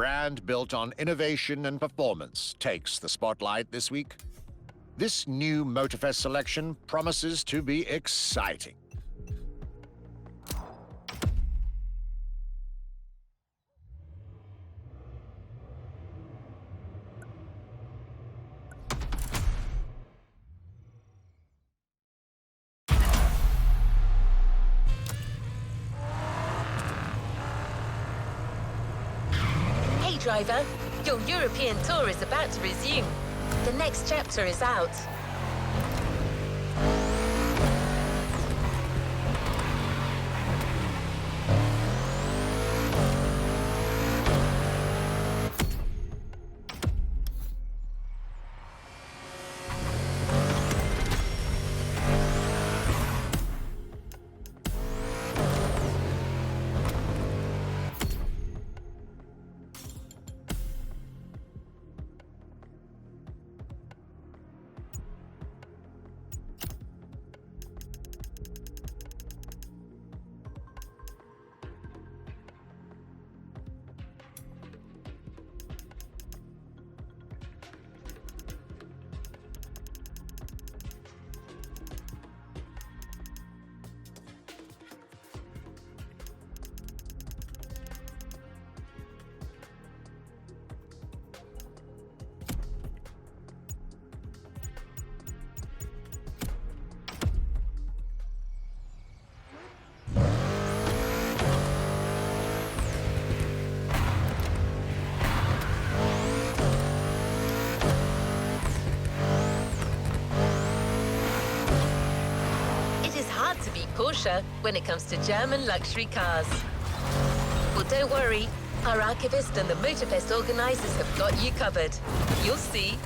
brand built on innovation and performance takes the spotlight this week. This new Motorfest selection promises to be exciting. Hey driver, your European tour is about to resume. The next chapter is out. To beat Porsche when it comes to German luxury cars. Well, don't worry, our archivist and the Motorfest organizers have got you covered. You'll see.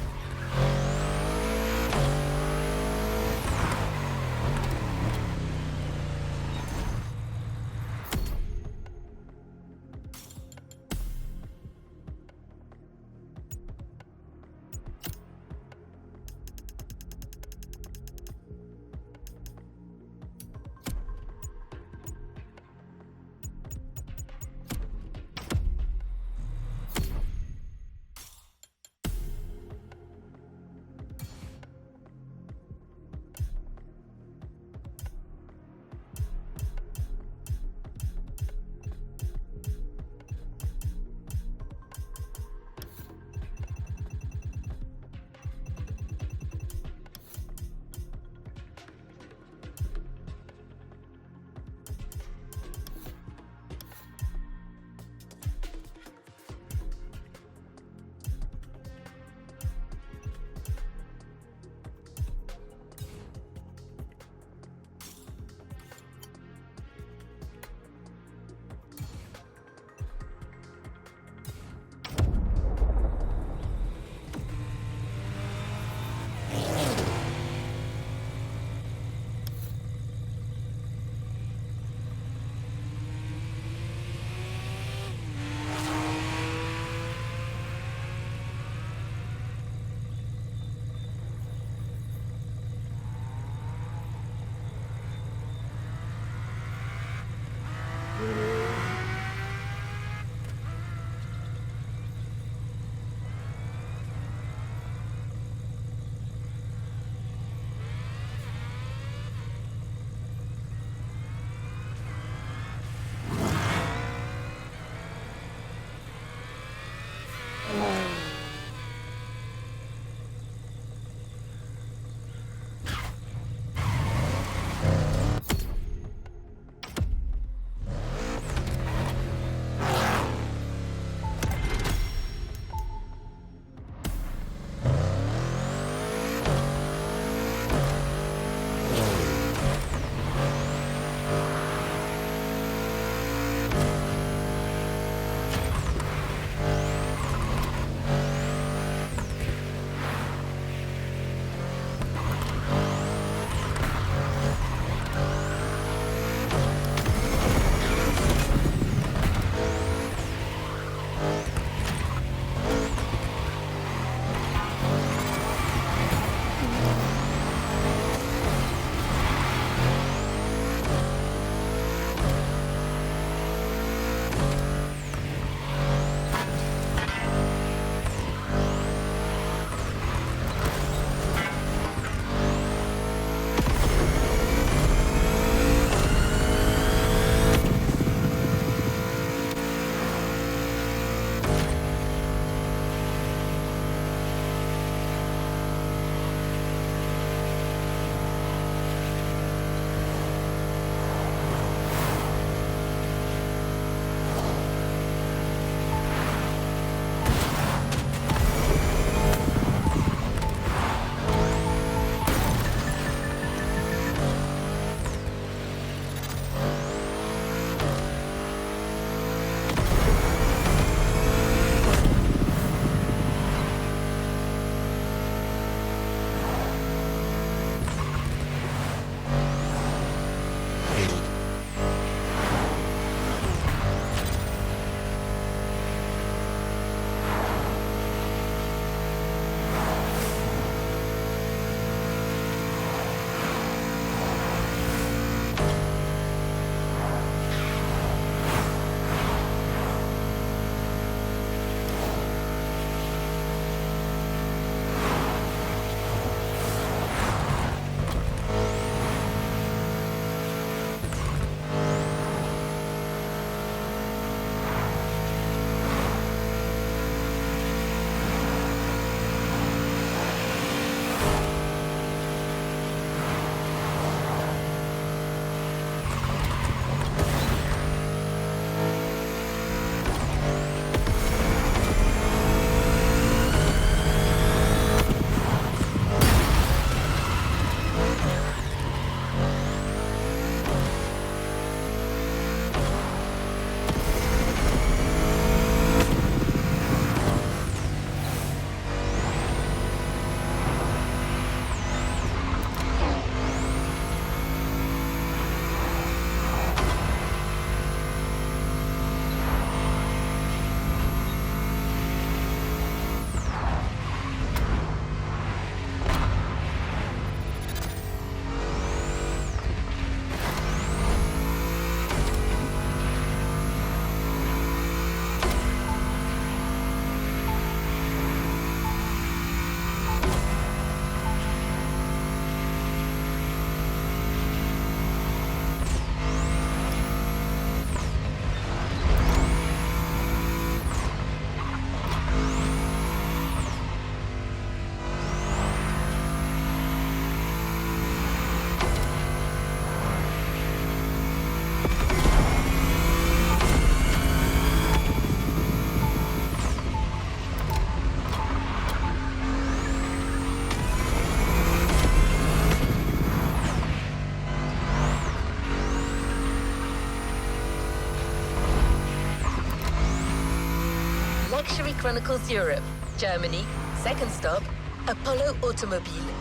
Luxury Chronicles Europe, Germany, second stop, Apollo Automobile.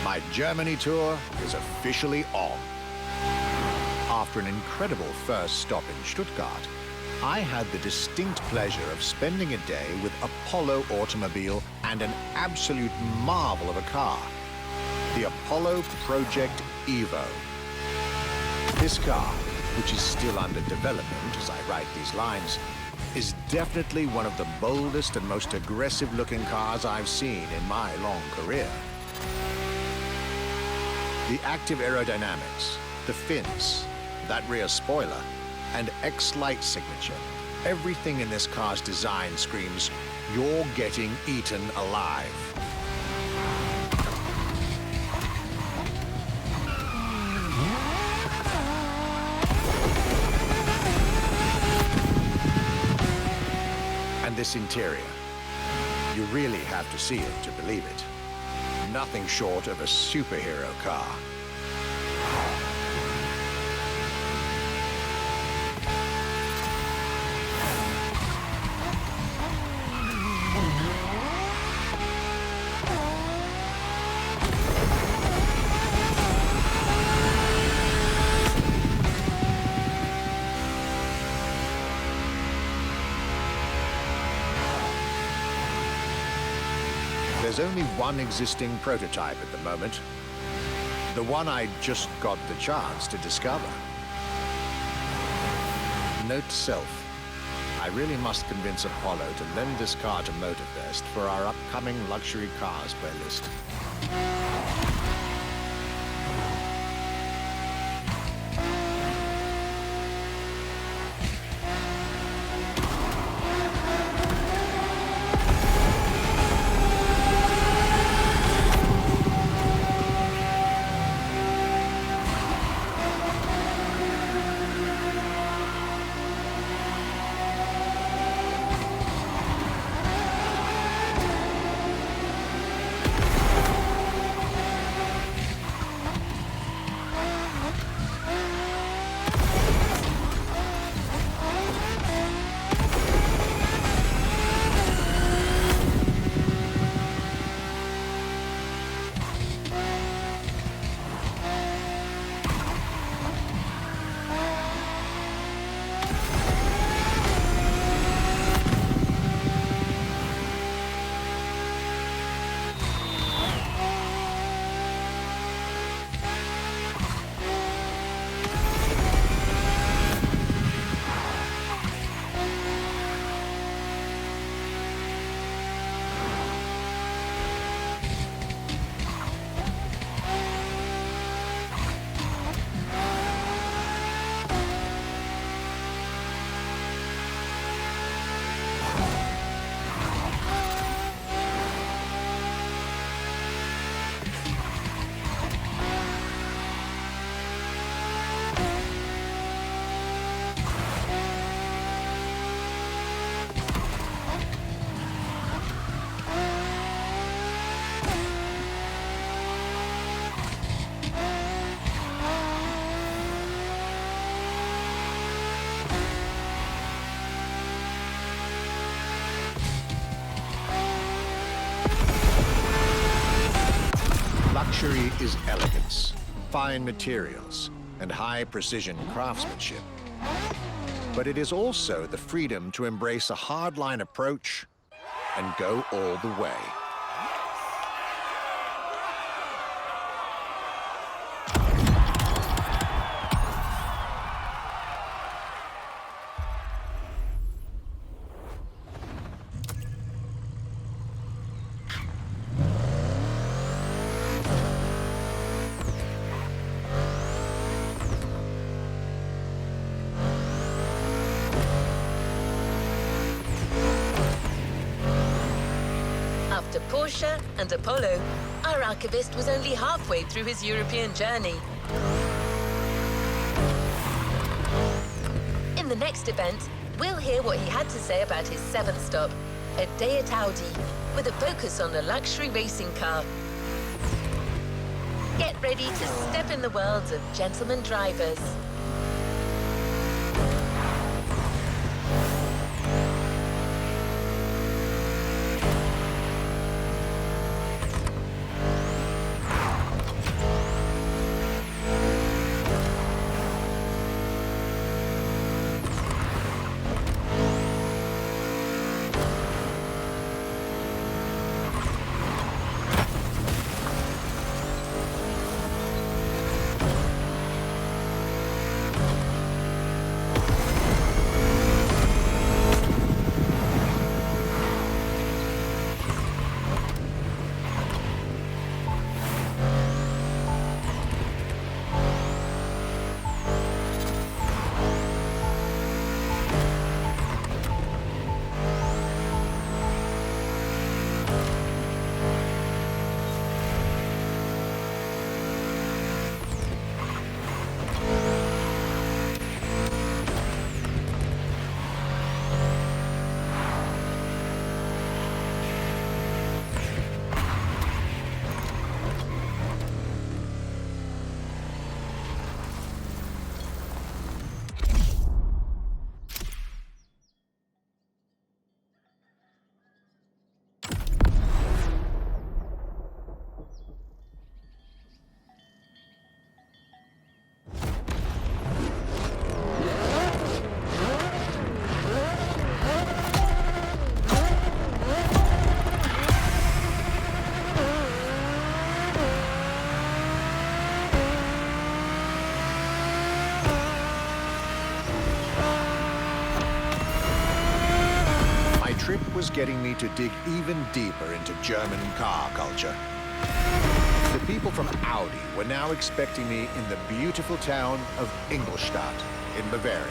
My Germany tour is officially on. After an incredible first stop in Stuttgart, I had the distinct pleasure of spending a day with Apollo Automobile and an absolute marvel of a car, the Apollo Project Evo. This car, which is still under development as I write these lines, is definitely one of the boldest and most aggressive-looking cars I've seen in my long career. The active aerodynamics, the fins, that rear spoiler, and X-Light signature, everything in this car's design screams, you're getting eaten alive. And this interior, you really have to see it to believe it. Nothing short of a superhero car. There's only one existing prototype at the moment. The one I just got the chance to discover. Note to self, I really must convince Apollo to lend this car to Motorfest for our upcoming luxury cars playlist. Luxury is elegance, fine materials, and high-precision craftsmanship. but it is also the freedom to embrace a hardline approach and go all the way. After Porsche and Apollo, our archivist was only halfway through his European journey. In the next event, we'll hear what he had to say about his seventh stop, a day at Audi, with a focus on a luxury racing car. Get ready to step in the world of gentleman drivers. Trip was getting me to dig even deeper into German car culture. The people from Audi were now expecting me in the beautiful town of Ingolstadt in Bavaria.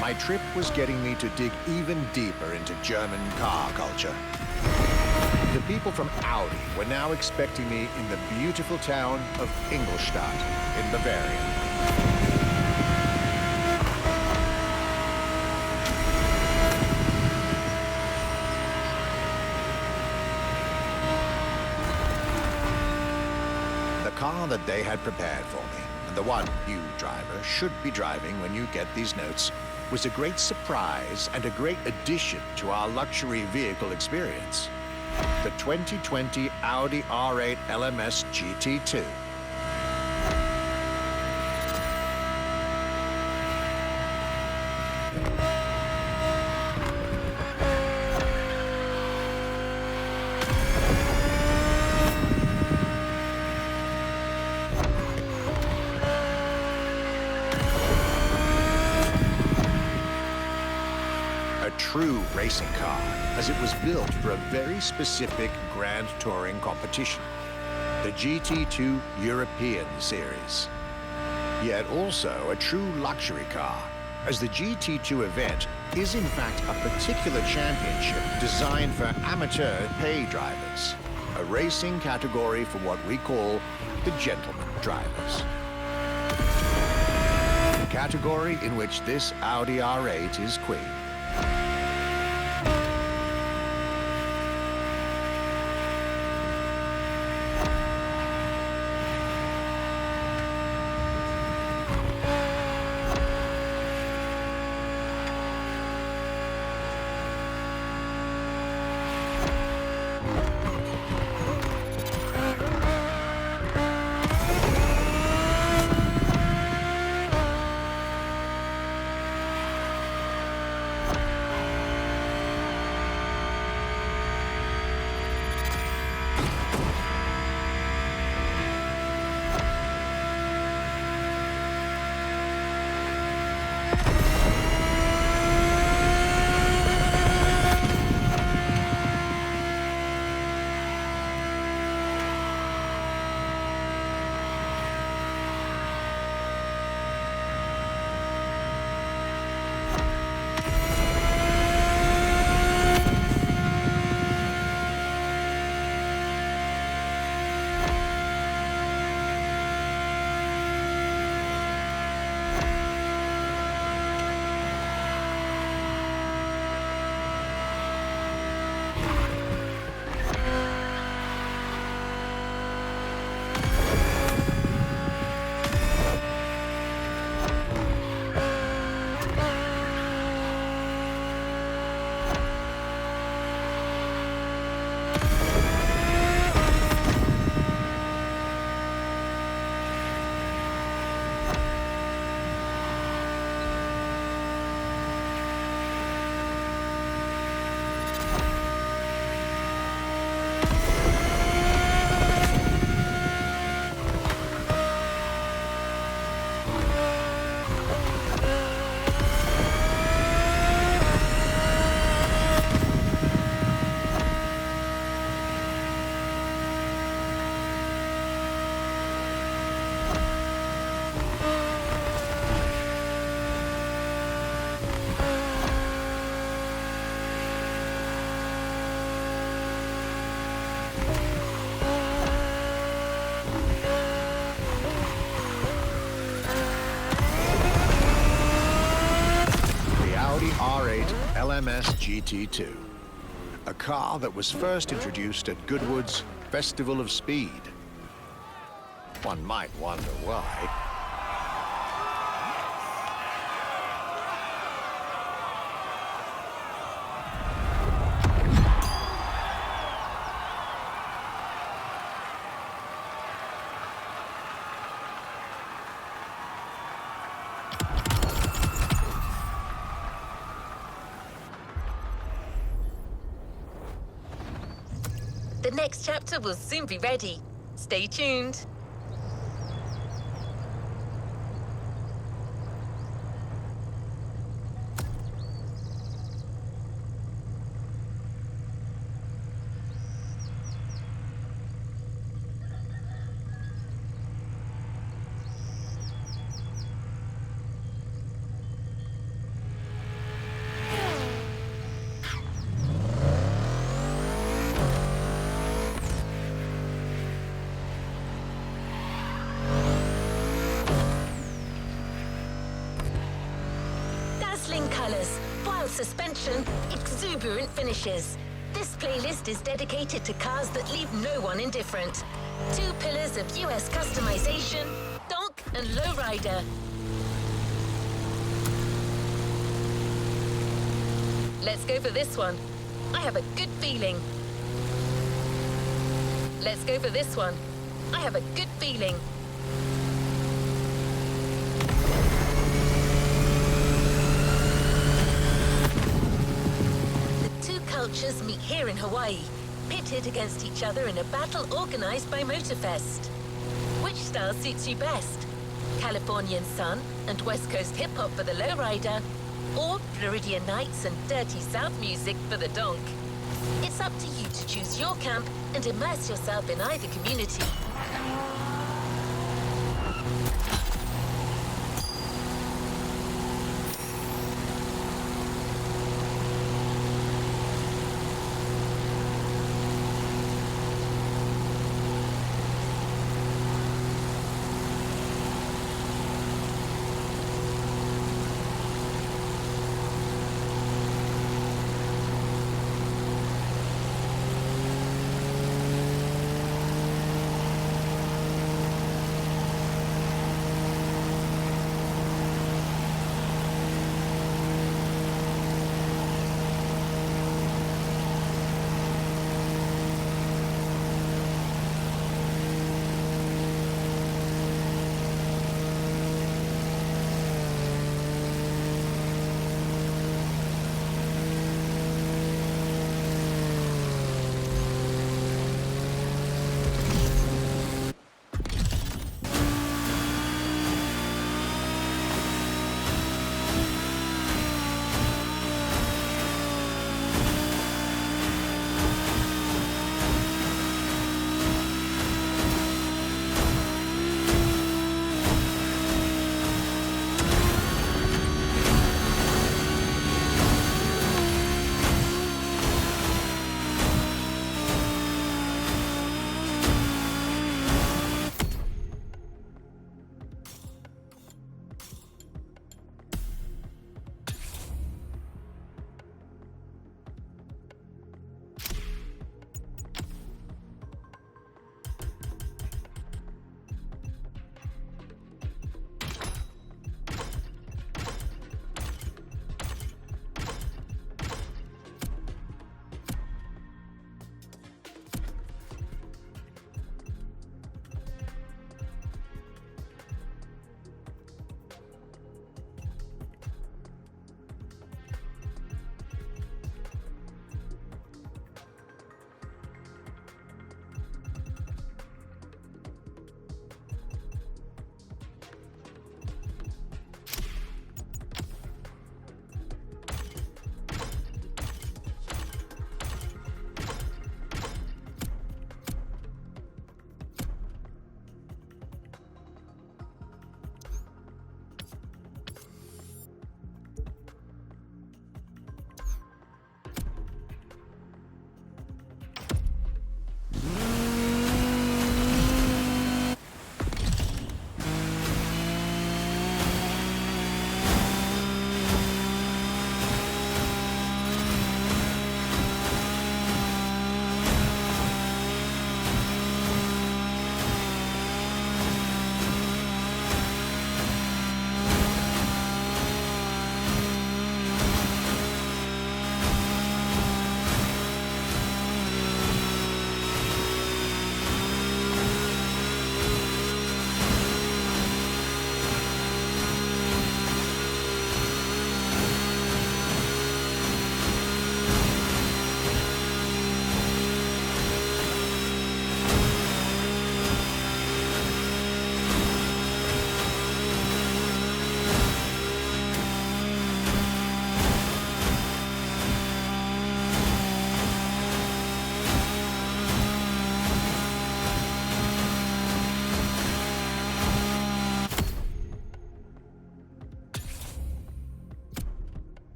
My trip was getting me to dig even deeper into German car culture. The people from Audi were now expecting me in the beautiful town of Ingolstadt in Bavaria. The car that they had prepared for me, and the one you driver should be driving when you get these notes, was a great surprise and a great addition to our luxury vehicle experience. The 2020 Audi R8 LMS GT2. A true racing car, as it was built for a very specific Grand Touring competition, the GT2 European Series. Yet also a true luxury car, as the GT2 event is in fact a particular championship designed for amateur pay drivers, a racing category for what we call the gentleman drivers. A category in which this Audi R8 is queen. R8 LMS GT2, a car that was first introduced at Goodwood's Festival of Speed. One might wonder why. The next chapter will soon be ready. Stay tuned. Colours, wild suspension, exuberant finishes. This playlist is dedicated to cars that leave no one indifferent. 2 pillars of US customization, donk and lowrider. Let's go for this one. I have a good feeling. Let's go for this one. I have a good feeling. Cultures meet here in Hawaii, pitted against each other in a battle organized by Motorfest. Which style suits you best? Californian sun and West Coast hip-hop for the lowrider, or Floridian nights and dirty South music for the donk? It's up to you to choose your camp and immerse yourself in either community.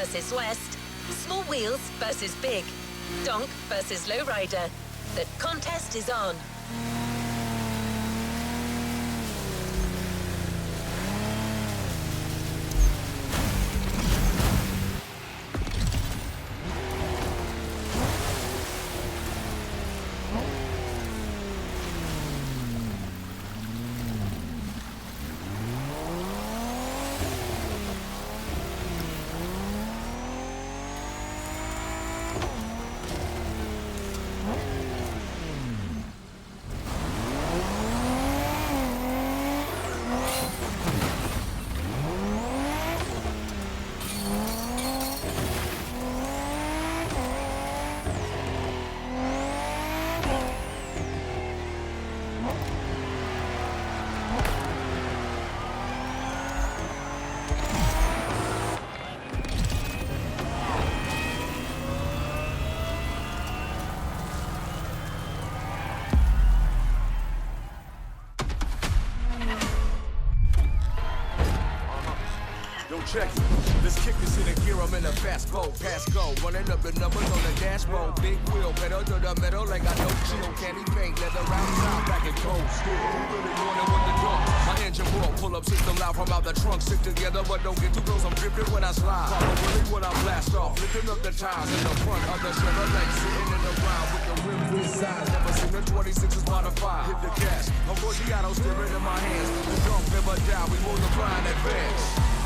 versus West, small wheels versus big, donk versus lowrider. The contest is on. Check it. Let's kick this in a gear. I'm in a fast boat. Pass go. Running up the numbers on the dashboard. Big wheel, pedal to the metal like I know chill. Candy paint, leather round top, back and cold. Really morning with the drunk. My engine broke. Pull up system loud from out the trunk. Stick together, but don't get too close. I'm dripping when I slide. Probably when I blast off. Lifting up the tires in the front of the Chevrolet. Sitting in the ground with the rims inside. Never seen a 26 is modified. Hit the gas. A Forgiato steering in my hands. The drunk never die. We multiply in advance.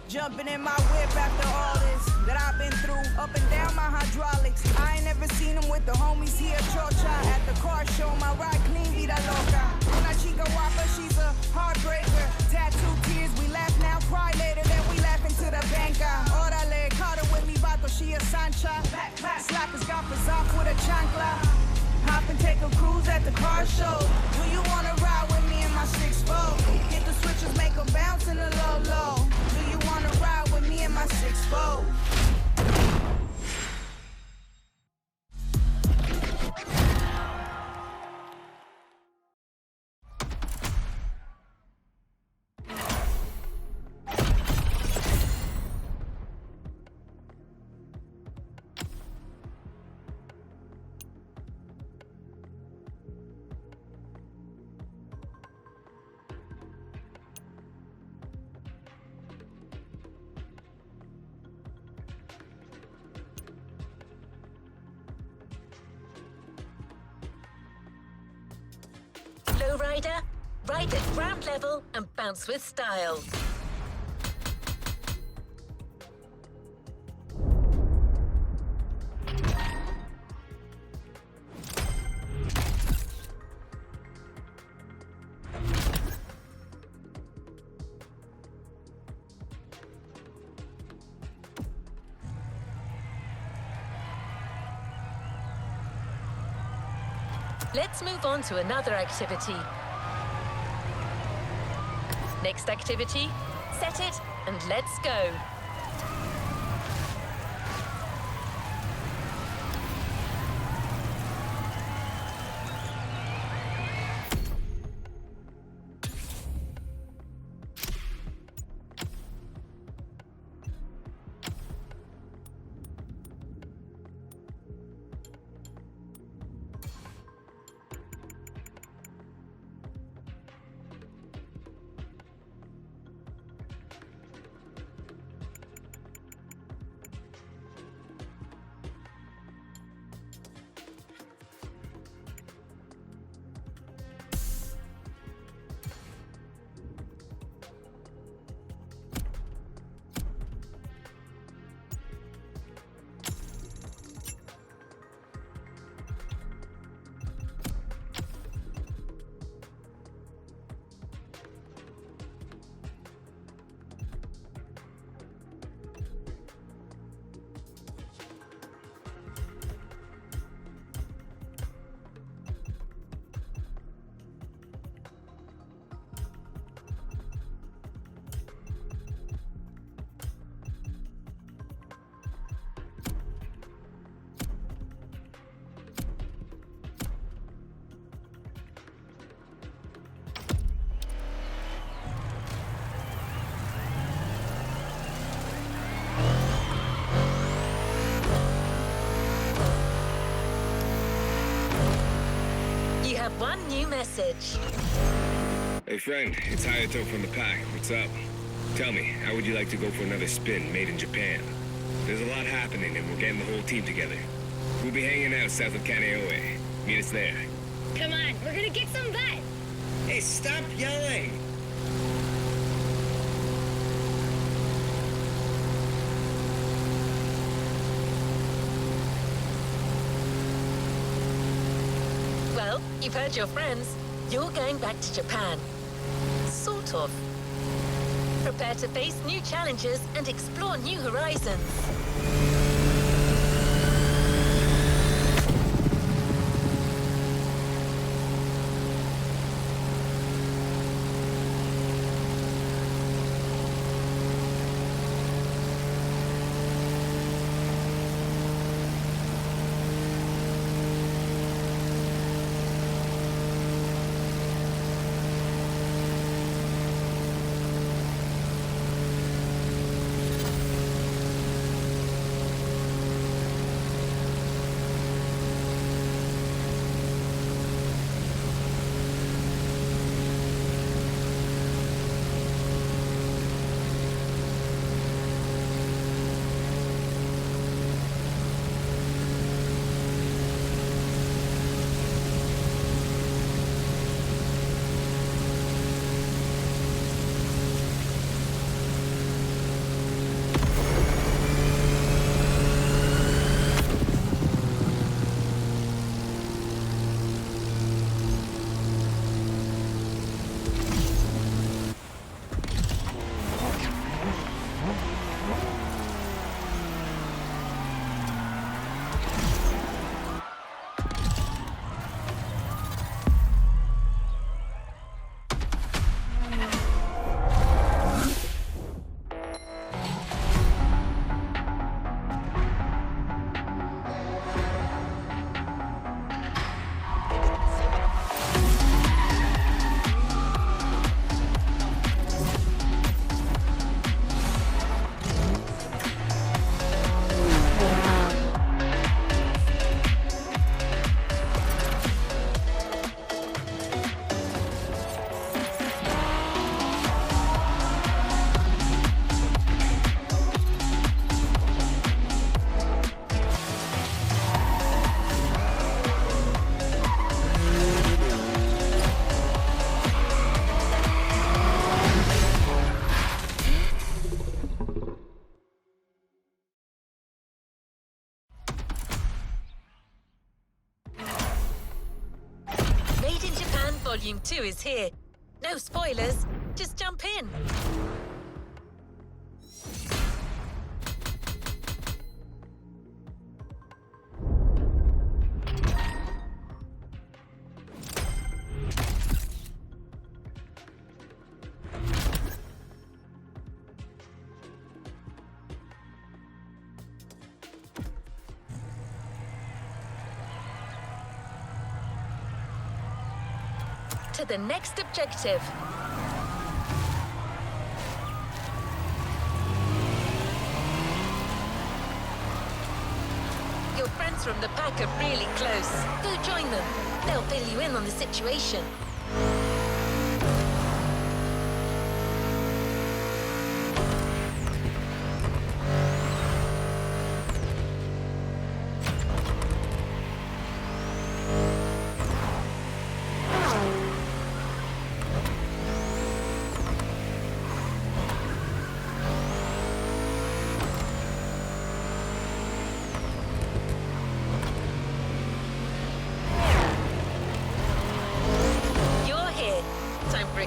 Jumping in my whip after all this that I've been through, up and down my hydraulics. I ain't never seen them with the homies here, chocha. At the car show, my ride clean, vida loca. Una chica guapa, she's a heartbreaker. Tattoo tears, we laugh now, cry later, then we laugh into the banca. Orale, caught her with me, vato, she a sancha. Slappers got off with a chancla. Hop and take a cruise at the car show. Do you wanna ride with me in my 6-4? Hit the switches, make them bounce in the low. Do you wanna ride with me in my 6-4? Lowrider, ride at ground level and bounce with style. Let's move on to another activity. Next activity, set it and let's go. have one new message. Hey friend, it's Hayato from the pack. What's up? Tell me, how would you like to go for another spin made in Japan? There's a lot happening and we're getting the whole team together. We'll be hanging out south of Kaneohe. Meet us there. Come on, we're gonna kick some butt! Hey, stop yelling! Well, you've heard your friends. You're going back to Japan. Sort of. Prepare to face new challenges and explore new horizons. Volume 2 is here. No spoilers, just jump in. To the next objective. Your friends from the pack are really close. Go join them. They'll fill you in on the situation.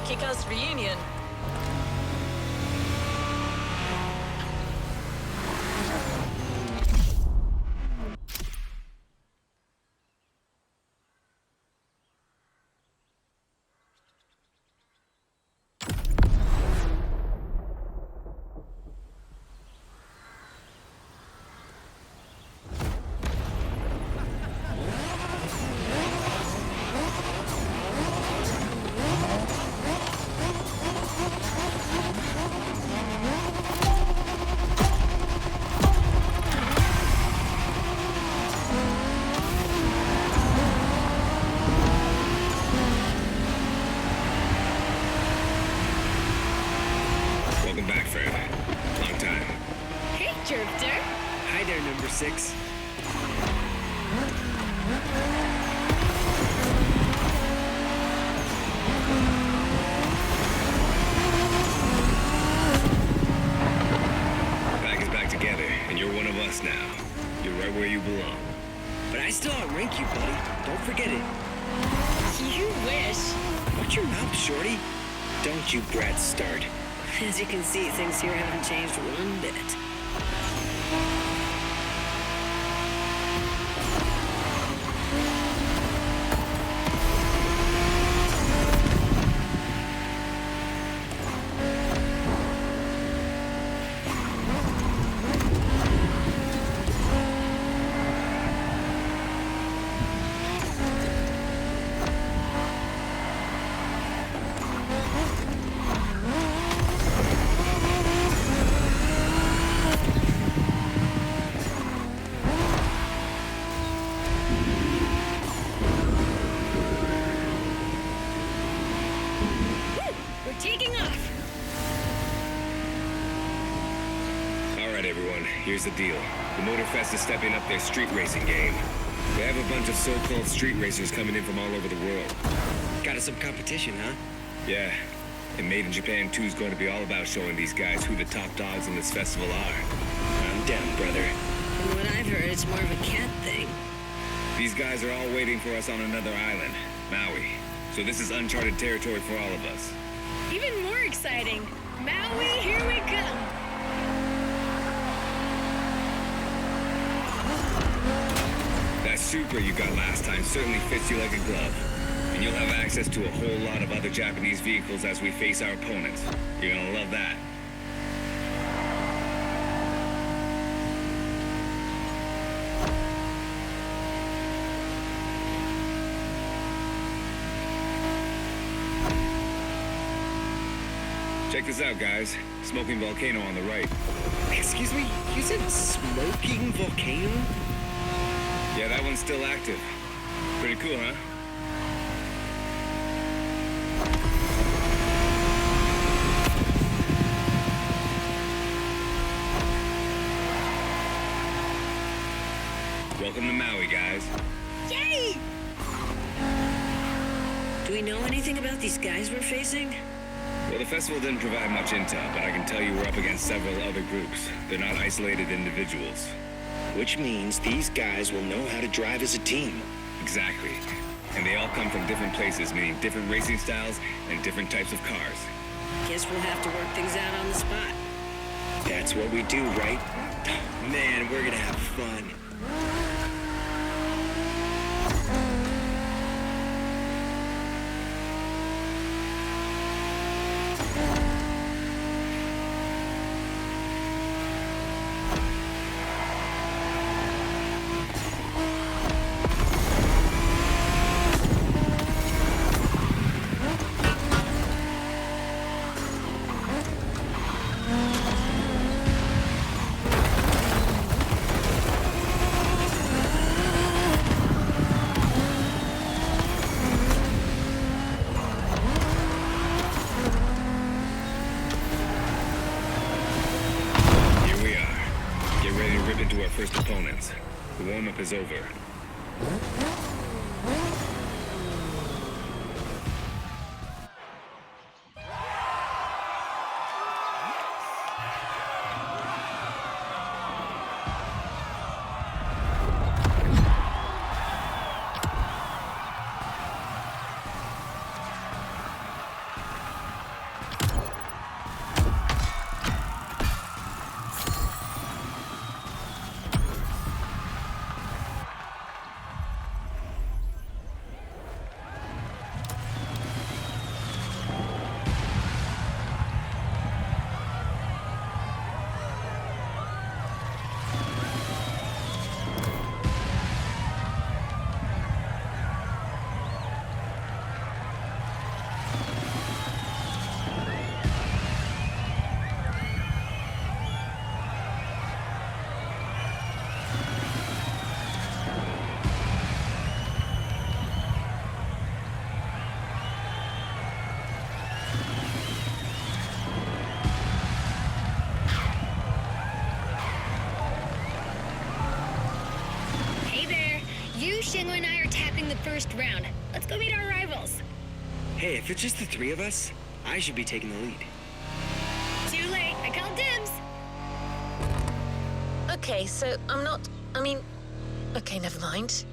Kick-Ass reunion. number 6? Pack is back together, and you're one of us now. You're right where you belong. But I still outrank you, buddy. Don't forget it. You wish. Watch your mouth, shorty. Don't you brats start. As you can see, things here haven't changed one bit. We're taking off. All right, everyone, here's the deal. The Motorfest is stepping up their street racing game. They have a bunch of so-called street racers coming in from all over the world. Got us some competition, huh? Yeah, and Made in Japan 2 is going to be all about showing these guys who the top dogs in this festival are. I'm down, brother. From what I've heard, it's more of a cat thing. These guys are all waiting for us on another island, Maui. So this is uncharted territory for all of us. Even more exciting. Maui, here we come. That Supra you got last time certainly fits you like a glove. And you'll have access to a whole lot of other Japanese vehicles as we face our opponents. You're gonna love that. Check this out, guys. Smoking volcano on the right. Excuse me? You said smoking volcano? Yeah, that one's still active. Pretty cool, huh? Welcome to Maui, guys. Yay! Do we know anything about these guys we're facing? Well, the festival didn't provide much intel, but I can tell you we're up against several other groups. They're not isolated individuals. Which means these guys will know how to drive as a team. Exactly. And they all come from different places, meaning different racing styles and different types of cars. Guess we'll have to work things out on the spot. That's what we do, right? Man, we're gonna have fun. Here we are. Get ready to rip into our first opponents. The warm-up is over. Shingo and I are tapping the first round. Let's go meet our rivals. Hey, if it's just the three of us, I should be taking the lead. Too late. I called dibs. Okay, so okay, never mind.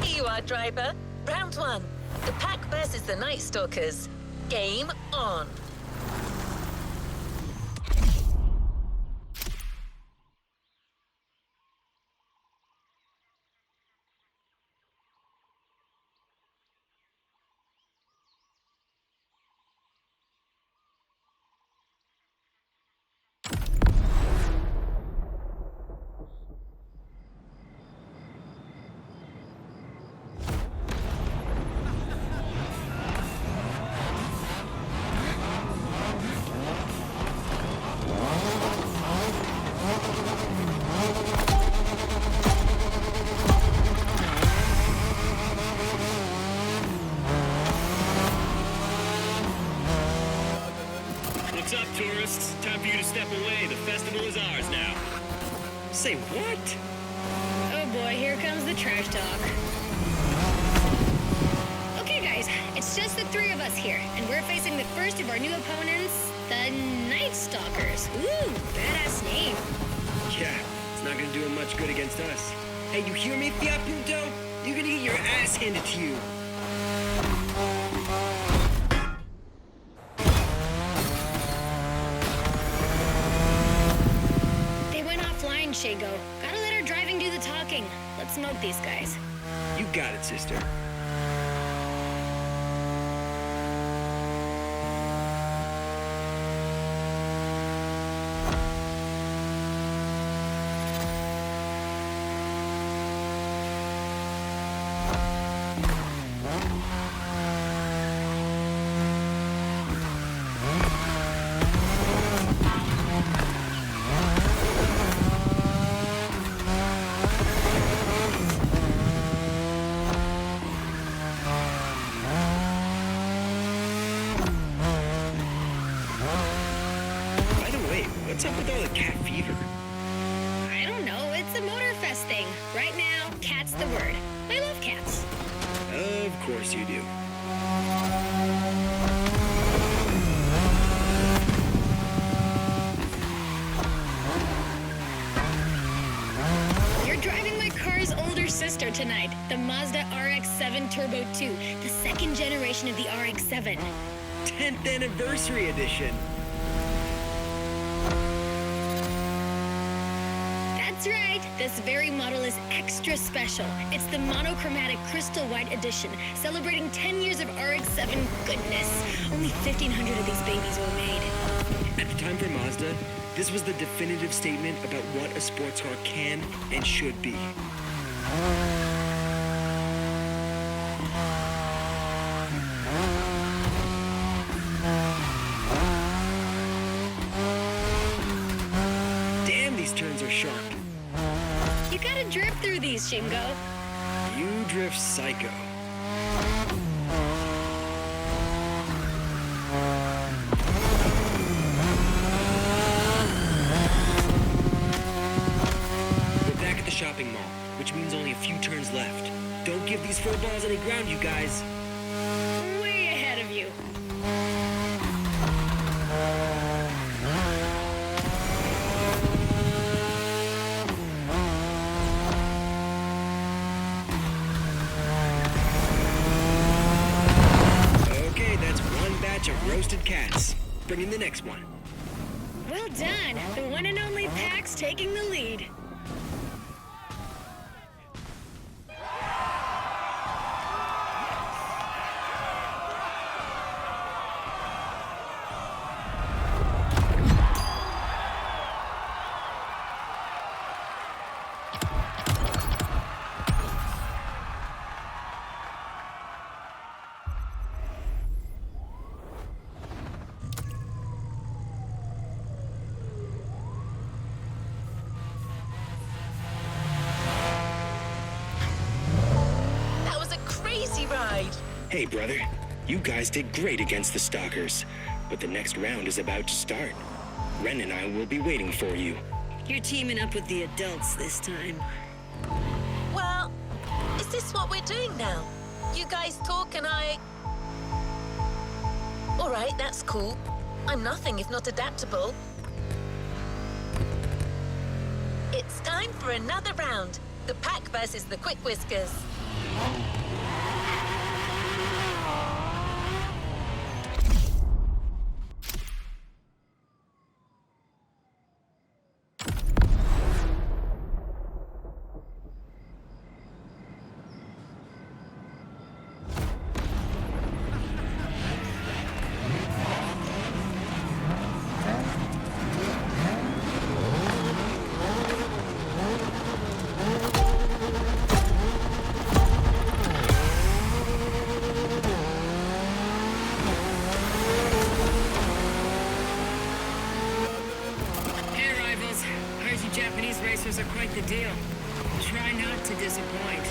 Here you are, driver. Round one. The Pack versus the Night Stalkers. Game on. What's up, tourists? Time for you to step away. The festival is ours now. Say what? Oh boy, here comes the trash talk. Okay, guys, it's just the three of us here, and we're facing the first of our new opponents, the Night Stalkers. Ooh, badass name. Yeah, it's not gonna do him much good against us. Hey, you hear me, Fiat Punto? You're gonna get your ass handed to you. They went offline, Shingo. Gotta let our driving do the talking. Let's smoke these guys. You got it, sister. By the way, what's up with all the cat fever? I don't know, it's a Motorfest thing. Right now, cat's the word. I love cats. Of course you do. You're driving my car's older sister tonight, the Mazda RX-7 Turbo 2, the second generation of the RX-7. 10th anniversary edition. That's right, this very model is extra special. It's the monochromatic crystal white edition, celebrating 10 years of RX-7 goodness. Only 1,500 of these babies were made. At the time for Mazda, this was the definitive statement about what a sports car can and should be. Damn, these turns are sharp. You gotta drift through these, Shingo. You drift psycho. We're back at the shopping mall, which means only a few turns left. Don't give these fur balls any ground, you guys. Way ahead of you. Okay, that's one batch of roasted cats. bring in the next one. Well done. The one and only Pax taking the lead. That was a crazy ride. Hey, brother. You guys did great against the Stalkers, but the next round is about to start. Ren and I will be waiting for you. You're teaming up with the adults this time. Well, is this what we're doing now? You guys talk and I... All right, that's cool. I'm nothing if not adaptable. It's time for another round. The Pack versus the Quick Whiskers. Hey, rivals. Heard you Japanese racers are quite the deal. Try not to disappoint.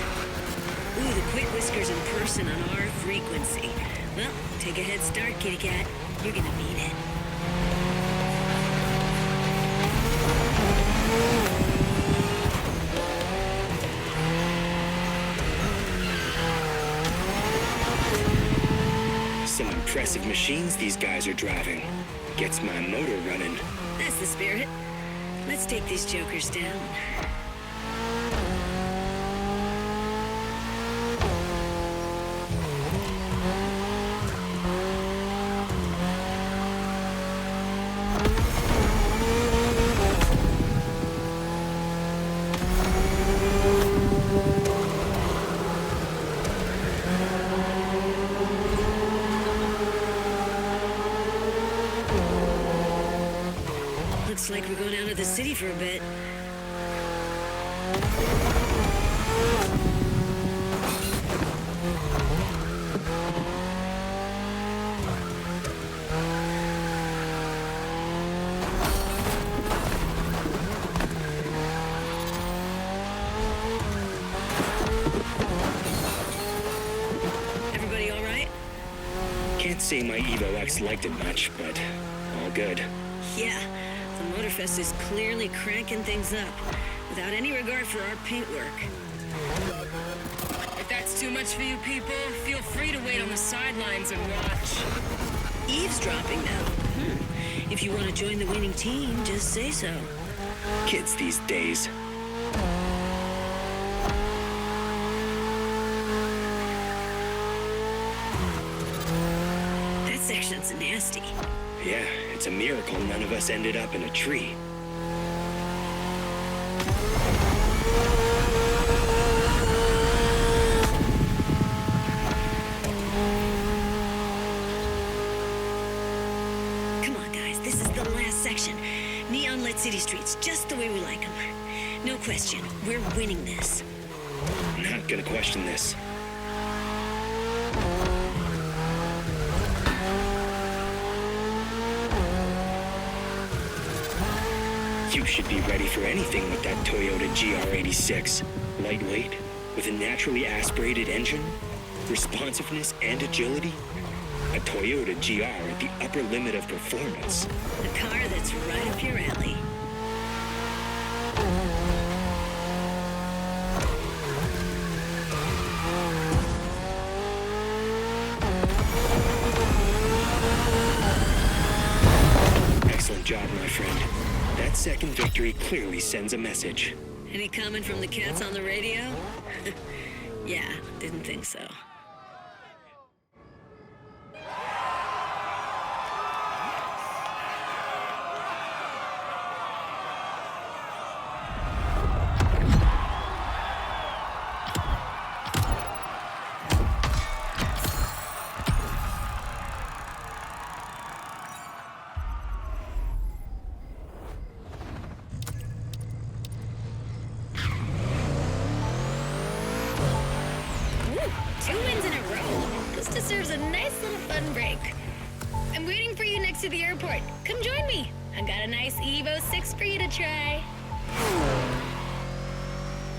Ooh, the Quick Whiskers in person on our frequency. Well, take a head start, kitty cat. You're gonna need it. Some impressive machines these guys are driving. Gets my motor running. That's the spirit. Let's take these jokers down. Looks like we're going out of the city for a bit. Everybody all right? Can't say my Evo X liked it much, but all good. Yeah, the Motorfest is clearly cranking things up, without any regard for our paintwork. If that's too much for you people, feel free to wait on the sidelines and watch. Eavesdropping now. If you want to join the winning team, just say so. Kids these days. That section's nasty. Yeah, it's a miracle none of us ended up in a tree. Come on, guys, this is the last section. Neon-lit city streets, just the way we like them. No question, we're winning this. Not gonna question this. You should be ready for anything with that Toyota GR86. Lightweight, with a naturally aspirated engine, responsiveness and agility. A Toyota GR at the upper limit of performance. A car that's right up your alley. Excellent job, my friend. That second victory clearly sends a message. Any comment from the cats on the radio? Yeah, didn't think so. deserves a nice little fun break. I'm waiting for you next to the airport. Come join me. I got a nice Evo 6 for you to try.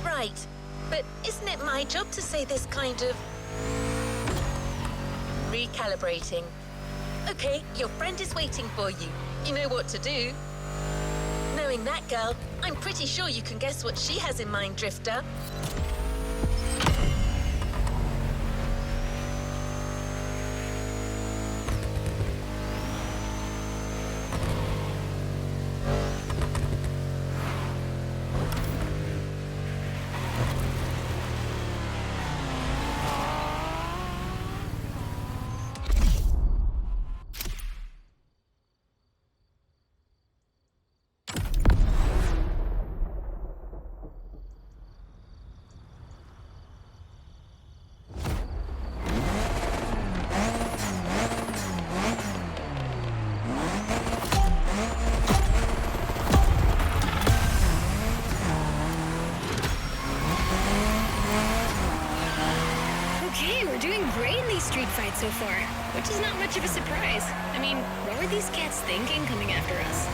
Right, but isn't it my job to say this kind of... recalibrating? Okay, your friend is waiting for you. You know what to do. Knowing that girl, I'm pretty sure you can guess what she has in mind, Drifter. Street fight so far, which is not much of a surprise. I mean, what were these cats thinking coming after us?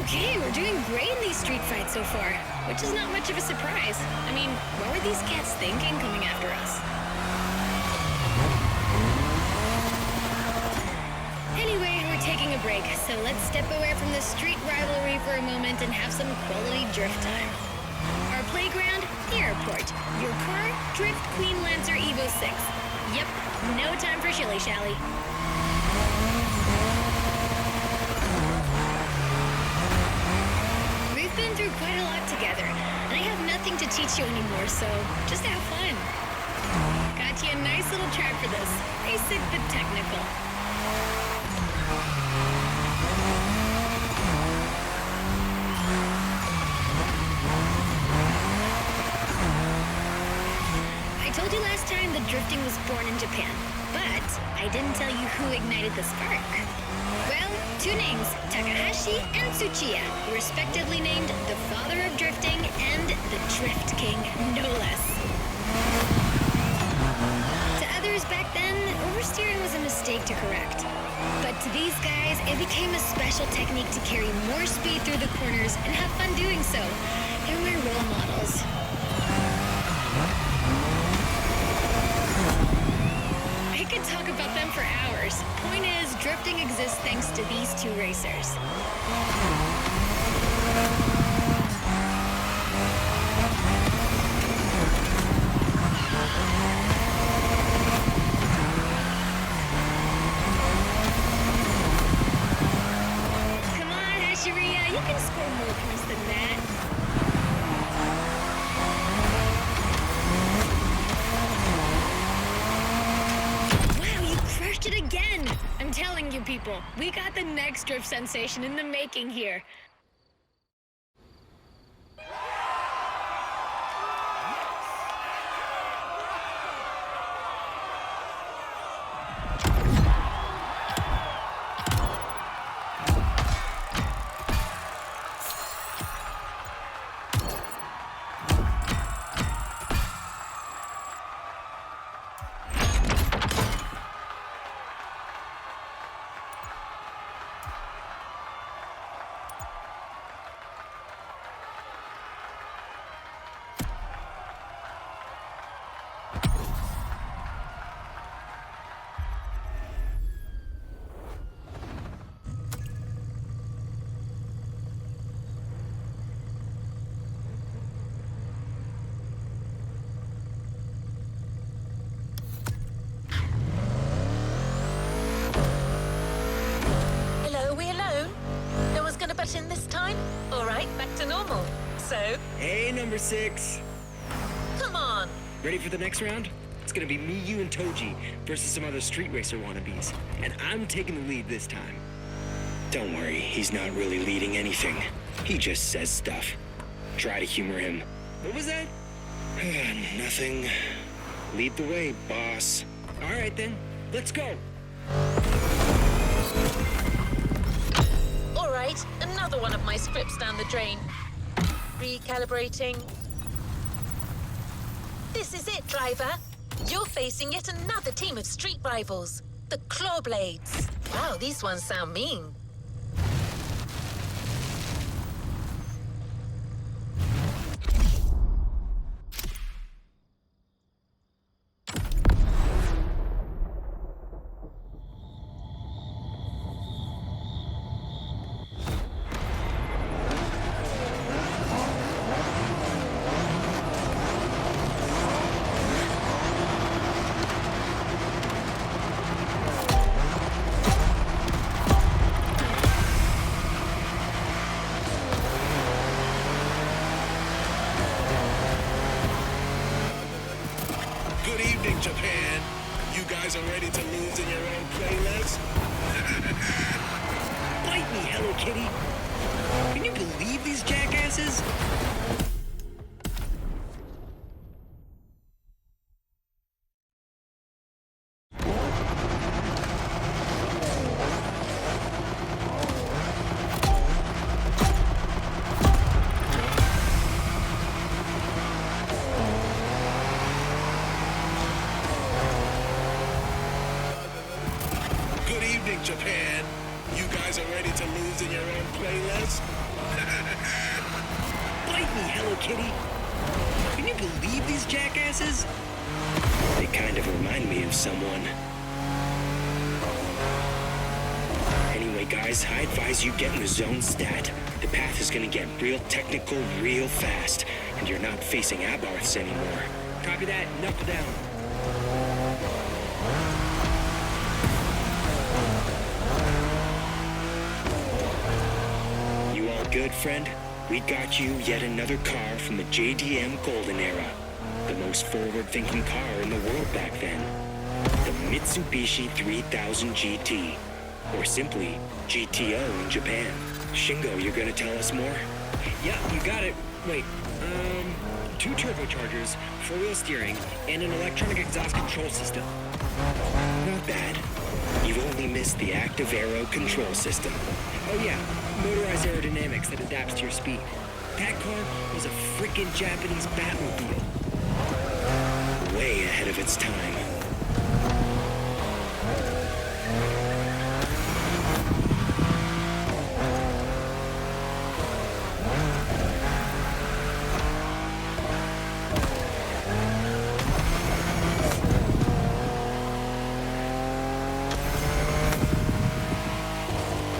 Okay, we're doing great in these street fights so far, which is not much of a surprise. I mean, what were these cats thinking coming after us? Anyway, we're taking a break, so let's step away from the street rivalry for a moment and have some quality drift time. Our playground, the airport. Your car, Drift Queen Lancer Evo 6. Yep, no time for shilly-shally. We've been through quite a lot together, and I have nothing to teach you anymore, so just have fun. Got you a nice little track for this. Basic but technical. I told you last time that drifting was born in Japan, but I didn't tell you who ignited the spark. Well, two names, Takahashi and Tsuchiya, respectively named the father of drifting and the Drift King, no less. To others back then, oversteering was a mistake to correct. But to these guys, it became a special technique to carry more speed through the corners and have fun doing so. They're my role models. I could talk about them for hours. Point is, drifting exists thanks to these two racers. Come on, Asheria, you can score more points than that. It again! I'm telling you people, we got the next drift sensation in the making here. In this time? All right, back to normal. So? Hey, number 6. Come on. Ready for the next round? It's gonna be me, you, and Toji versus some other street racer wannabes. And I'm taking the lead this time. Don't worry, he's not really leading anything. He just says stuff. Try to humor him. What was that? Nothing. Lead the way, boss. All right then, let's go. All right, another one of my scripts down the drain. Recalibrating. This is it, driver. You're facing yet another team of street rivals, the Clawblades. Wow, these ones sound mean. Good evening, Japan. You guys are ready to lose in your own playlist? Bite me, Hello Kitty. Can you believe these jackasses? Good evening, Japan. You guys are ready to lose in your own playlist? Bite me, Hello Kitty. Can you believe these jackasses? They kind of remind me of someone. Anyway, guys, I advise you get in the zone stat. The path is gonna get real technical real fast, and you're not facing Abarths anymore. Copy that, knuckle down. You all good, friend? We got you yet another car from the JDM Golden Era. The most forward-thinking car in the world back then. The Mitsubishi 3000 GT. Or simply, GTO in Japan. Shingo, you're gonna tell us more? Yeah, you got it. Wait, 2 turbochargers, 4-wheel steering, and an electronic exhaust control system. Not bad. You've only missed the active aero control system. Oh yeah, motorized aerodynamics that adapts to your speed. That car was a freaking Japanese Batmobile. Way ahead of its time.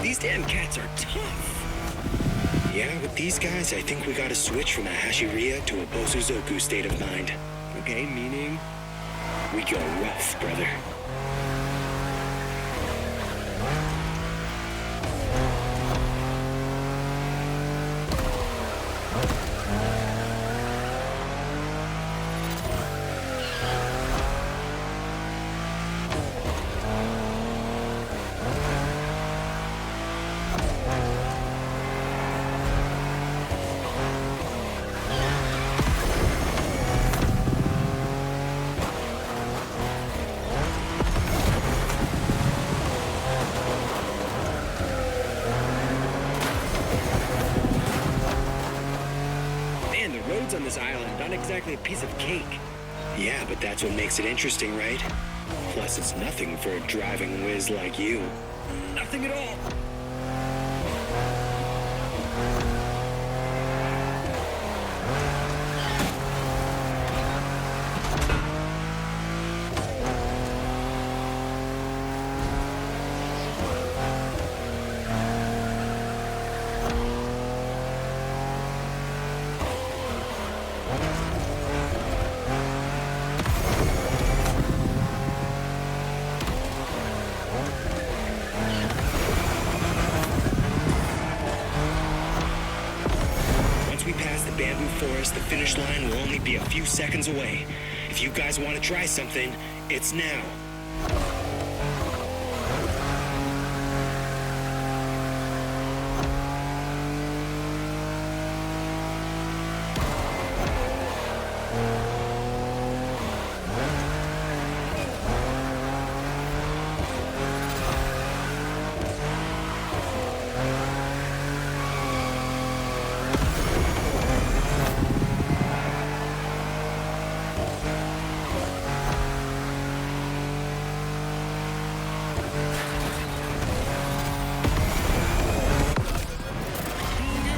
These damn cats are tough. Yeah, with these guys, I think we gotta switch from a Hashiria to a Bosuzoku state of mind. Okay, meaning? We go rough, brother. Man, the roads on this island aren't exactly a piece of cake. Yeah, but that's what makes it interesting, right? Plus, it's nothing for a driving whiz like you. Nothing at all. Once we pass the bamboo forest, the finish line will only be a few seconds away. If you guys want to try something, it's now. You're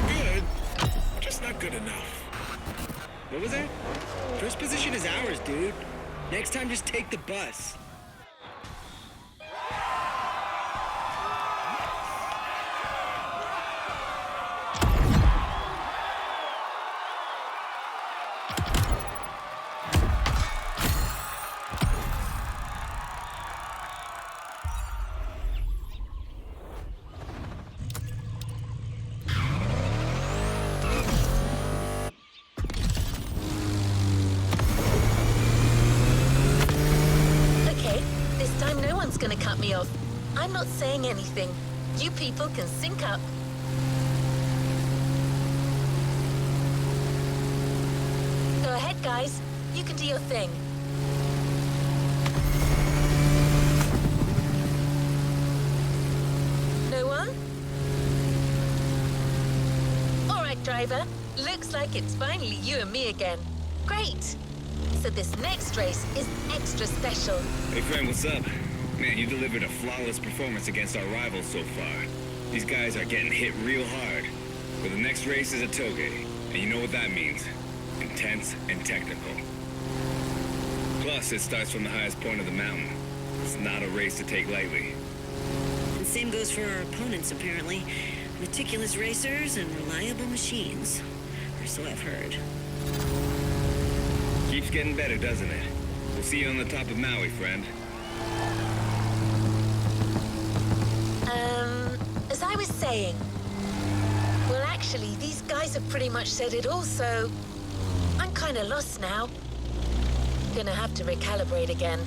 good. Just not good enough. What was that? First position is ours, dude. Next time, just take the bus. Okay, this time no one's gonna cut me off. I'm not saying anything. You people can sync up. Go ahead, guys. You can do your thing. No one? All right, driver. Looks like it's finally you and me again. Great. So this next race is extra special. Hey friend, what's up? Man, you delivered a flawless performance against our rivals so far. These guys are getting hit real hard. But the next race is a toge, and you know what that means. Intense and technical. Plus, it starts from the highest point of the mountain. It's not a race to take lightly. And same goes for our opponents, apparently. Meticulous racers and reliable machines. Or so I've heard. Keeps getting better, doesn't it? We'll see you on the top of Maui, friend. As I was saying, well, actually, these guys have pretty much said it all, so I'm kind of lost now. Gonna have to recalibrate again.